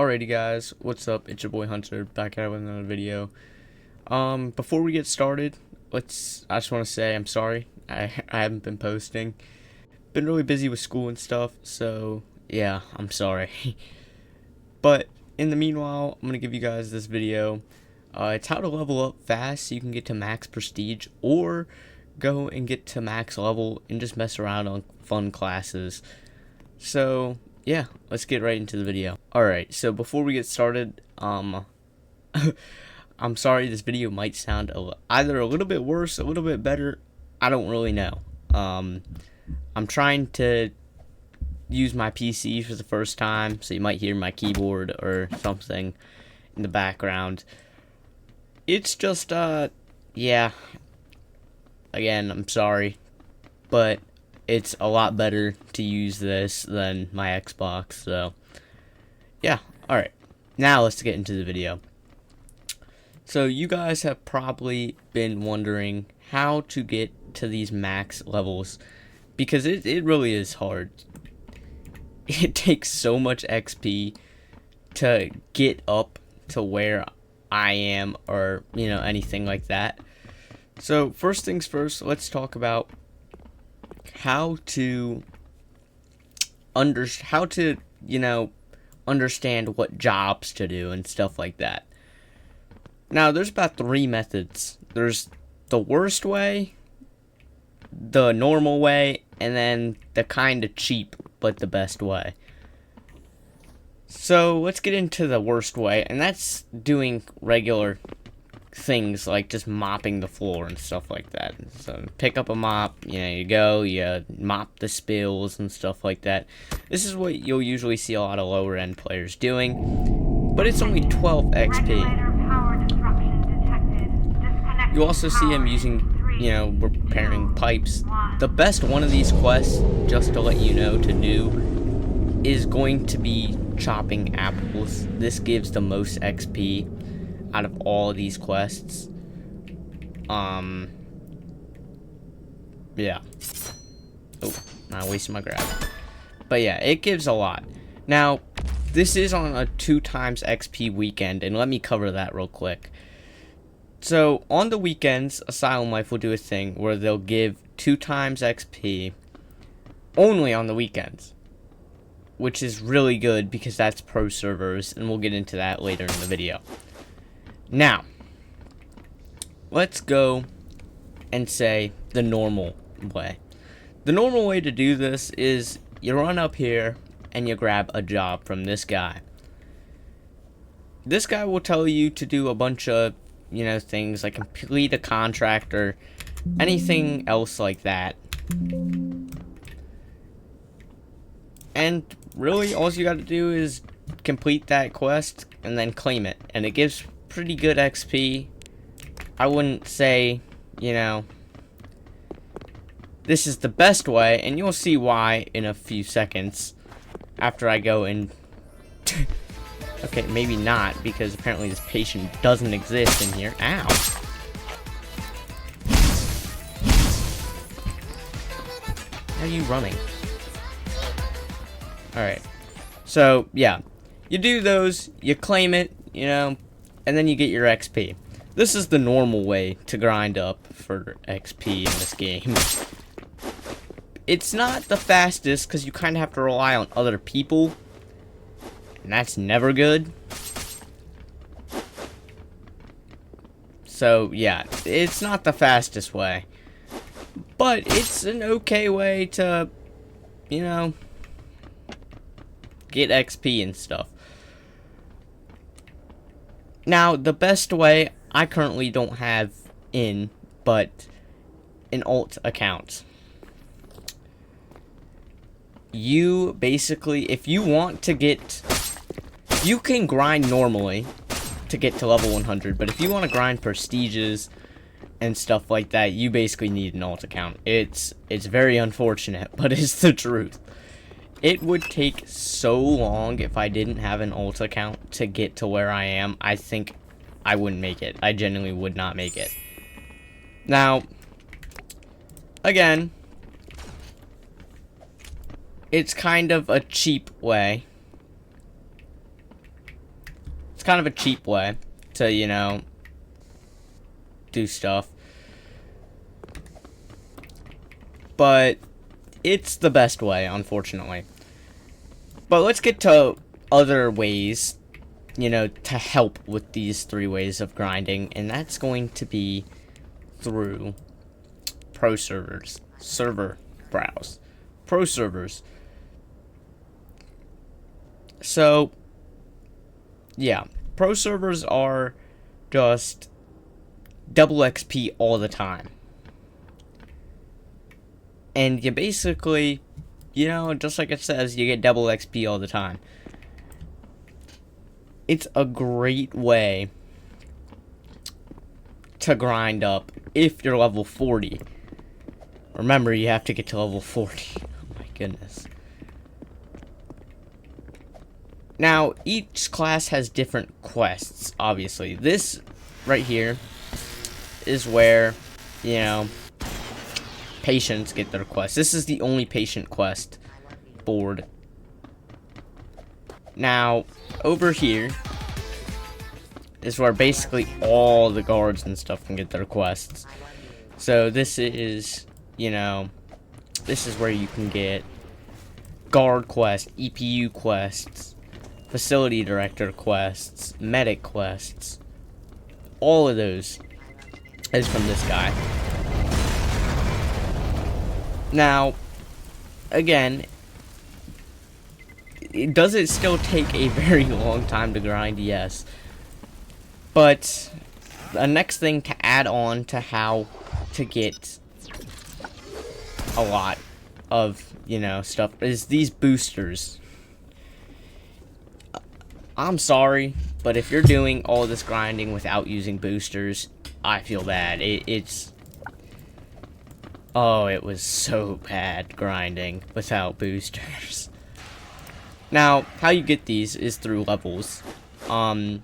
Alrighty guys, what's up? It's your boy Hunter back at it with another video. Before we get started, I just want to say I'm sorry. I haven't been posting. Been really busy with school and stuff, so yeah, I'm sorry. But in the meanwhile, I'm gonna give you guys this video. It's how to level up fast so you can get to max prestige or go and get to max level and just mess around on fun classes. So yeah, let's get right into the video. Alright, so before we get started, I'm sorry this video might sound either a little bit worse, a little bit better. I don't really know. I'm trying to use my PC for the first time, so you might hear my keyboard or something in the background. It's just, yeah. Again, I'm sorry, but it's a lot better to use this than my Xbox, so yeah. Alright, now let's get into the video. So you guys have probably been wondering how to get to these max levels, because it really is hard. It takes so much XP to get up to where I am, or anything like that. So first things first, let's talk about how to understand what jobs to do and stuff like that. Now, there's about 3 methods. There's the worst way, the normal way, and then the kind of cheap but the best way. So let's get into the worst way, and that's doing regular things like just mopping the floor and stuff like that. So pick up a mop, you mop the spills and stuff like that. This is what you'll usually see a lot of lower end players doing, but it's only 12 XP. You also see him using, repairing pipes. The best one of these quests, just to let you know to do, is going to be chopping apples. This gives the most XP out of all of these quests. Yeah. Oh, I wasted my grab. But yeah, it gives a lot. Now, this is on a 2 times XP weekend, and let me cover that real quick. So, on the weekends, Asylum Life will do a thing where they'll give 2 times XP only on the weekends, which is really good because that's pro servers, and we'll get into that later in the video. Now, let's go and say the normal way. The normal way to do this is you run up here and you grab a job from this guy. This guy will tell you to do a bunch of, things like complete a contract or anything else like that. And really, all you got to do is complete that quest and then claim it. And it gives pretty good XP. I wouldn't say, this is the best way, and you'll see why in a few seconds after I go and okay, maybe not, because apparently this patient doesn't exist in here. Ow. How are you running? Alright. So, yeah. You do those, you claim it, and then you get your XP. This is the normal way to grind up for XP in this game. It's not the fastest, because you kind of have to rely on other people, and that's never good. So, yeah, it's not the fastest way, but it's an okay way to, get XP and stuff. Now, the best way, I currently don't have but an alt account. You basically, if you want to get, you can grind normally to get to level 100, but if you want to grind prestiges and stuff like that, you basically need an alt account. It's very unfortunate, but it's the truth. It would take so long if I didn't have an alt account to get to where I am. I think I wouldn't make it. I genuinely would not make it. Now, again, it's kind of a cheap way It's kind of a cheap way to, you know, do stuff. But it's the best way, unfortunately. But let's get to other ways, you know, to help with these 3 ways of grinding. And that's going to be through pro servers. Server browse. Pro servers. So, yeah. Pro servers are just double XP all the time. And you basically, you know, just like it says, you get double XP all the time. It's a great way to grind up if you're level 40. Remember, you have to get to level 40. Oh my goodness. Now, each class has different quests, obviously. This right here is where, you know, patients get their quests. This is the only patient quest board. Now, over here is where basically all the guards and stuff can get their quests. So this is, you know, this is where you can get guard quests, EPU quests, facility director quests, medic quests. All of those is from this guy. Now, again, does it still take a very long time to grind? Yes. But the next thing to add on to how to get a lot of, you know, stuff is these boosters. I'm sorry, but if you're doing all this grinding without using boosters, I feel bad. Oh, it was so bad grinding without boosters. Now, how you get these is through levels. I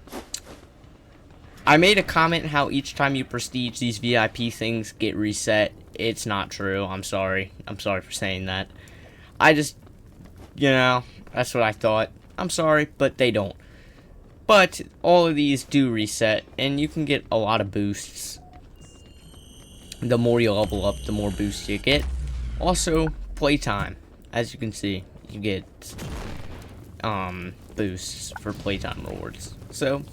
made a comment how each time you prestige, these VIP things get reset. It's not true. I'm sorry. I'm sorry for saying that. I just, you know, that's what I thought. I'm sorry, but they don't. But all of these do reset, and you can get a lot of boosts. The more you level up, the more boosts you get. Also, playtime. As you can see, you get boosts for playtime rewards. So,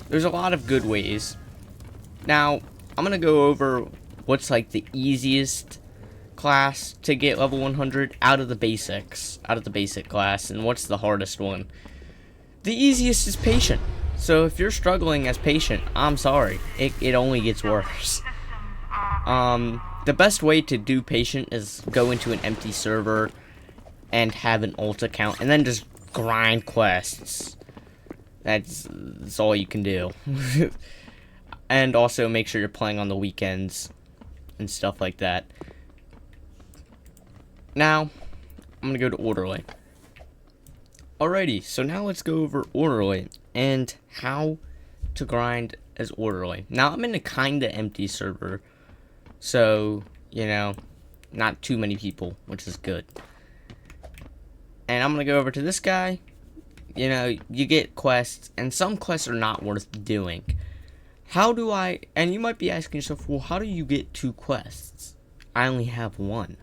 there's a lot of good ways. Now, I'm gonna go over what's like the easiest class to get level 100 out of the basics, out of the basic class, and what's the hardest one. The easiest is patient. So if you're struggling as patient, I'm sorry, it only gets worse. The best way to do patient is go into an empty server and have an ult account, and then just grind quests. That's all you can do. And also make sure you're playing on the weekends and stuff like that. Now, I'm gonna go to Orderly. Alrighty, so now let's go over Orderly and how to grind as Orderly. Now, I'm in a kinda empty server, so, you know, not too many people, which is good. And I'm gonna go over to this guy. You know, you get quests, and some quests are not worth doing. How do I, and you might be asking yourself, well, how do you get 2 quests? I only have 1.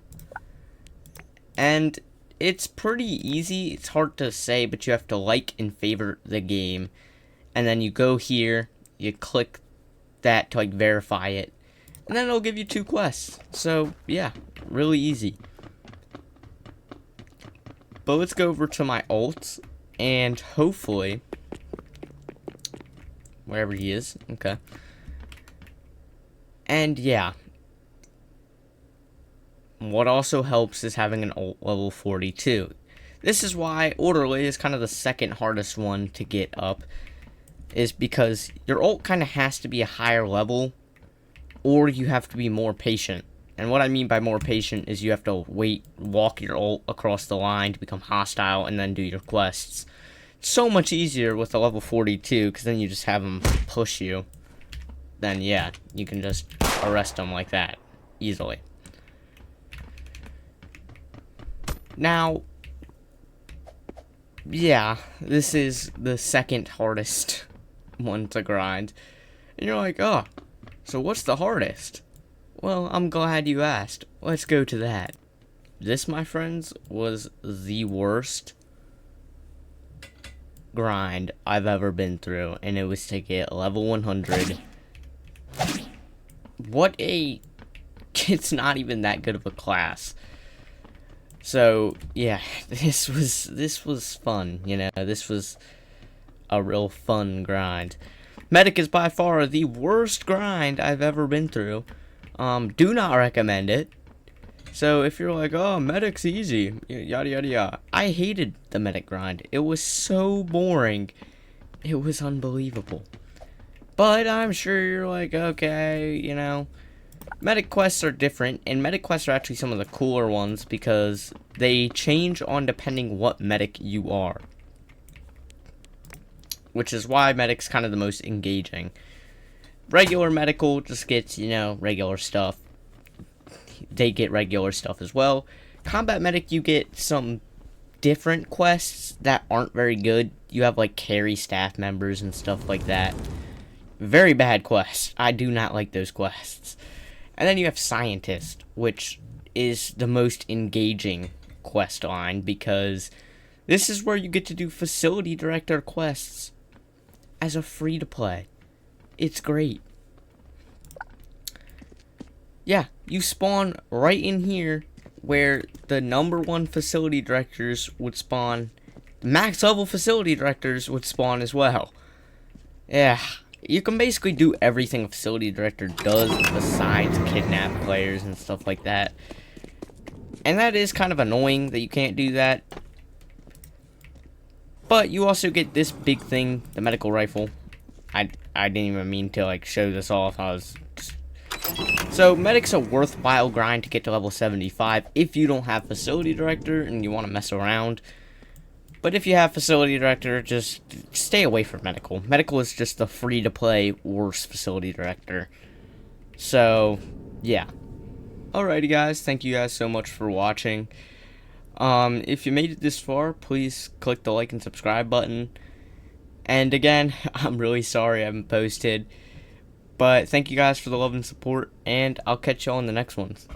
And it's pretty easy. It's hard to say, but you have to like and favorite the game. And then you go here, you click that to like verify it. And then it'll give you 2 quests. So, yeah, really easy. But let's go over to my ult. And hopefully, wherever he is, okay. And yeah, what also helps is having an ult level 42. This is why Orderly is kind of the second hardest one to get up, is because your ult kind of has to be a higher level, or you have to be more patient. And what I mean by more patient is you have to walk your ult across the line to become hostile, and then do your quests. It's so much easier with a level 42, because then you just have them push you. Then yeah, you can just arrest them like that, easily. Now, yeah, this is the second hardest one to grind. And you're like, oh, so what's the hardest? Well, I'm glad you asked. Let's go to that. This, my friends, was the worst grind I've ever been through, and it was to get level 100. It's not even that good of a class. So, yeah, this was fun, you know, this was a real fun grind. Medic is by far the worst grind I've ever been through. Do not recommend it. So if you're like, oh, Medic's easy, yada yada yada. I hated the Medic grind. It was so boring. It was unbelievable. But I'm sure you're like, okay, you know, Medic quests are different, and Medic quests are actually some of the cooler ones because they change on depending what Medic you are. Which is why Medic's kind of the most engaging. Regular Medical just gets, you know, regular stuff. They get regular stuff as well. Combat Medic, you get some different quests that aren't very good. You have like carry staff members and stuff like that. Very bad quests. I do not like those quests. And then you have Scientist, which is the most engaging quest line because this is where you get to do Facility Director quests as a free-to-play. It's great. Yeah, you spawn right in here where the #1 facility directors would spawn. Max level facility directors would spawn as well. Yeah, you can basically do everything a facility director does besides kidnap players and stuff like that. And that is kind of annoying that you can't do that. But you also get this big thing, the medical rifle. I didn't even mean to like show this off. So, Medic's a worthwhile grind to get to level 75 if you don't have Facility Director and you want to mess around. But if you have Facility Director, just stay away from Medical. Medical is just the free-to-play worst Facility Director. So, yeah. Alrighty guys, thank you guys so much for watching. If you made it this far, please click the like and subscribe button. And again, I'm really sorry I haven't posted. But thank you guys for the love and support, and I'll catch y'all in the next ones.